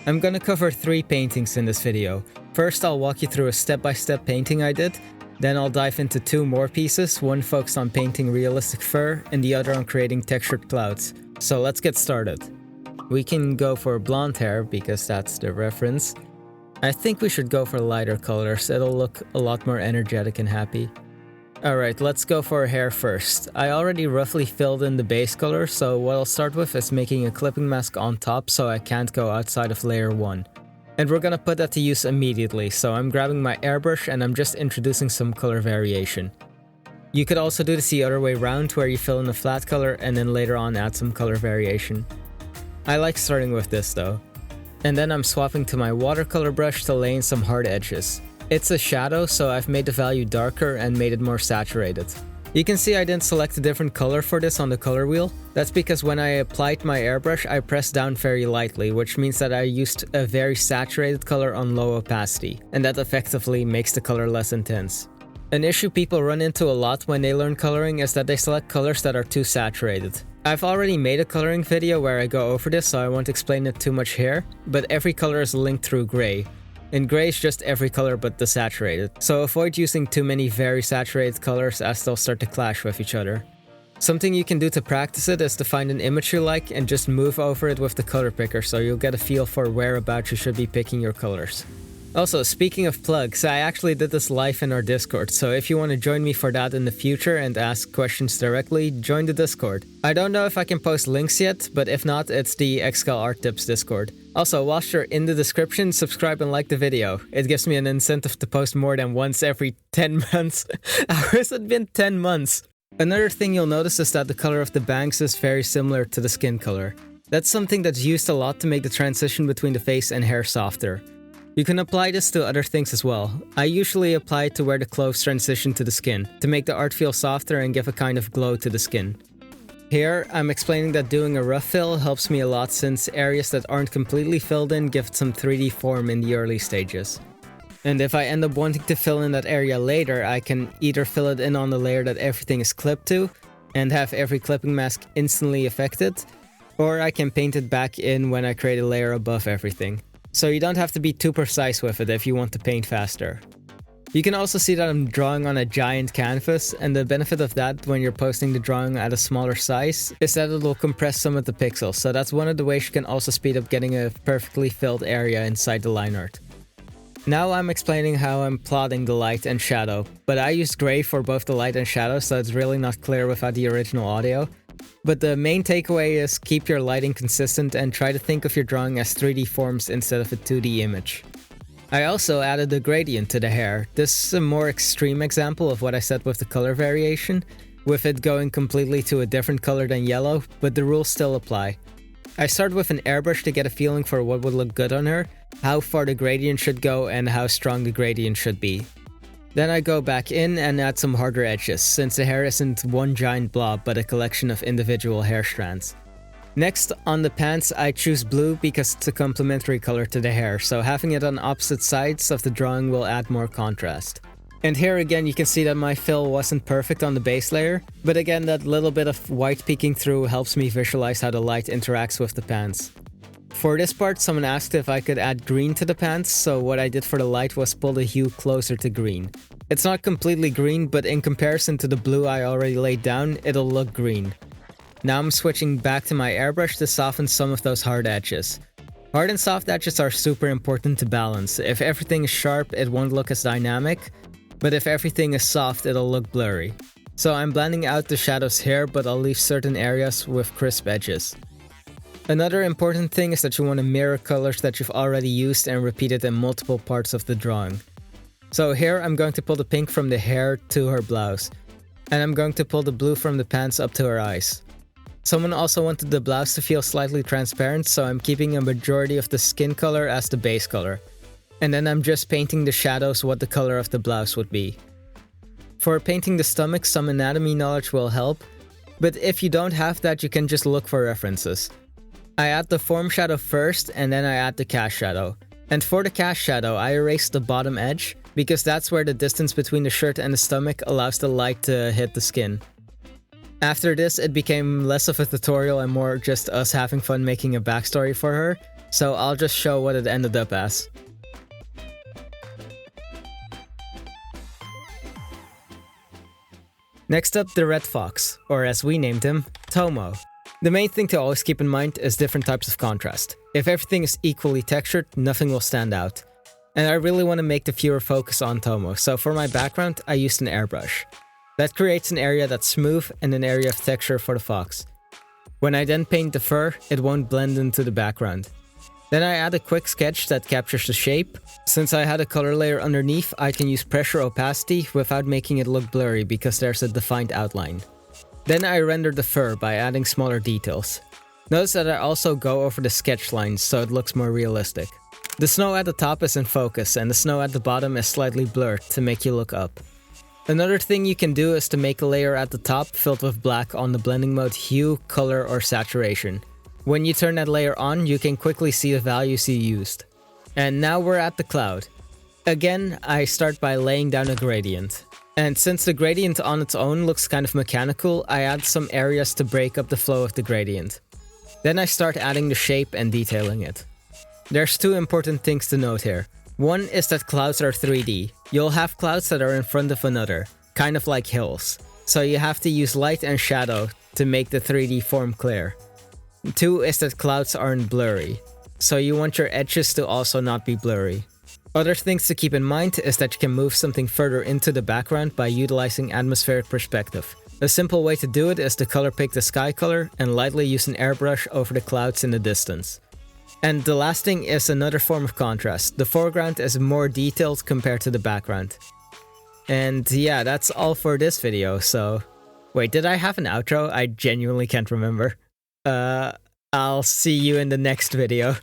I'm gonna cover 3 paintings in this video. First, I'll walk you through a step-by-step painting I did, then I'll dive into 2 more pieces, one focused on painting realistic fur and the other on creating textured clouds. So let's get started. We can go for blonde hair because that's the reference. I think we should go for lighter colors, it'll look a lot more energetic and happy. Alright, let's go for hair first. I already roughly filled in the base color, so what I'll start with is making a clipping mask on top so I can't go outside of layer 1. And we're gonna put that to use immediately, so I'm grabbing my airbrush and I'm just introducing some color variation. You could also do this the other way around, where you fill in a flat color and then later on add some color variation. I like starting with this though. And then I'm swapping to my watercolor brush to lay in some hard edges. It's a shadow, so I've made the value darker and made it more saturated. You can see I didn't select a different color for this on the color wheel. That's because when I applied my airbrush, I pressed down very lightly, which means that I used a very saturated color on low opacity, and that effectively makes the color less intense. An issue people run into a lot when they learn coloring is that they select colors that are too saturated. I've already made a coloring video where I go over this, so I won't explain it too much here, but every color is linked through gray. And gray is just every color but the saturated, so avoid using too many very saturated colors as they'll start to clash with each other. Something you can do to practice it is to find an image you like and just move over it with the color picker so you'll get a feel for whereabouts you should be picking your colors. Also, speaking of plugs, I actually did this live in our Discord, so if you want to join me for that in the future and ask questions directly, join the Discord. I don't know if I can post links yet, but if not, it's the Xcal Art Tips Discord. Also, whilst you're in the description, subscribe and like the video. It gives me an incentive to post more than once every 10 months. How has it been 10 months? Another thing you'll notice is that the color of the bangs is very similar to the skin color. That's something that's used a lot to make the transition between the face and hair softer. You can apply this to other things as well. I usually apply it to where the clothes transition to the skin, to make the art feel softer and give a kind of glow to the skin. Here, I'm explaining that doing a rough fill helps me a lot since areas that aren't completely filled in give it some 3D form in the early stages. And if I end up wanting to fill in that area later, I can either fill it in on the layer that everything is clipped to, and have every clipping mask instantly affected, or I can paint it back in when I create a layer above everything. So you don't have to be too precise with it if you want to paint faster. You can also see that I'm drawing on a giant canvas, and the benefit of that when you're posting the drawing at a smaller size is that it will compress some of the pixels, so that's one of the ways you can also speed up getting a perfectly filled area inside the line art. Now I'm explaining how I'm plotting the light and shadow, but I used gray for both the light and shadow, so it's really not clear without the original audio. But the main takeaway is keep your lighting consistent and try to think of your drawing as 3D forms instead of a 2D image. I also added a gradient to the hair. This is a more extreme example of what I said with the color variation, with it going completely to a different color than yellow, but the rules still apply. I start with an airbrush to get a feeling for what would look good on her, how far the gradient should go and how strong the gradient should be. Then I go back in and add some harder edges, since the hair isn't one giant blob but a collection of individual hair strands. Next, on the pants, I choose blue because it's a complementary color to the hair, so having it on opposite sides of the drawing will add more contrast. And here again you can see that my fill wasn't perfect on the base layer, but again that little bit of white peeking through helps me visualize how the light interacts with the pants. For this part, someone asked if I could add green to the pants, so what I did for the light was pull the hue closer to green. It's not completely green, but in comparison to the blue I already laid down, it'll look green. Now I'm switching back to my airbrush to soften some of those hard edges. Hard and soft edges are super important to balance. If everything is sharp, it won't look as dynamic, but if everything is soft, it'll look blurry. So I'm blending out the shadows here, but I'll leave certain areas with crisp edges. Another important thing is that you want to mirror colors that you've already used and repeat it in multiple parts of the drawing. So here I'm going to pull the pink from the hair to her blouse, and I'm going to pull the blue from the pants up to her eyes. Someone also wanted the blouse to feel slightly transparent, so I'm keeping a majority of the skin color as the base color. And then I'm just painting the shadows what the color of the blouse would be. For painting the stomach, some anatomy knowledge will help, but if you don't have that, you can just look for references. I add the form shadow first, and then I add the cast shadow. And for the cast shadow, I erase the bottom edge, because that's where the distance between the shirt and the stomach allows the light to hit the skin. After this, it became less of a tutorial and more just us having fun making a backstory for her, so I'll just show what it ended up as. Next up, the red fox, or as we named him, Tohmo. The main thing to always keep in mind is different types of contrast. If everything is equally textured, nothing will stand out. And I really want to make the viewer focus on Tohmo, so for my background, I used an airbrush. That creates an area that's smooth and an area of texture for the fox. When I then paint the fur, it won't blend into the background. Then I add a quick sketch that captures the shape. Since I had a color layer underneath, I can use pressure opacity without making it look blurry because there's a defined outline. Then I render the fur by adding smaller details. Notice that I also go over the sketch lines so it looks more realistic. The snow at the top is in focus and the snow at the bottom is slightly blurred to make you look up. Another thing you can do is to make a layer at the top filled with black on the blending mode hue, color, or saturation. When you turn that layer on, you can quickly see the values you used. And now we're at the cloud. Again, I start by laying down a gradient. And since the gradient on its own looks kind of mechanical, I add some areas to break up the flow of the gradient. Then I start adding the shape and detailing it. There's two important things to note here. One is that clouds are 3D. You'll have clouds that are in front of another, kind of like hills. So you have to use light and shadow to make the 3D form clear. Two is that clouds aren't blurry, so you want your edges to also not be blurry. Other things to keep in mind is that you can move something further into the background by utilizing atmospheric perspective. A simple way to do it is to color pick the sky color and lightly use an airbrush over the clouds in the distance. And the last thing is another form of contrast. The foreground is more detailed compared to the background. And yeah, that's all for this video, so... Wait, did I have an outro? I genuinely can't remember. I'll see you in the next video.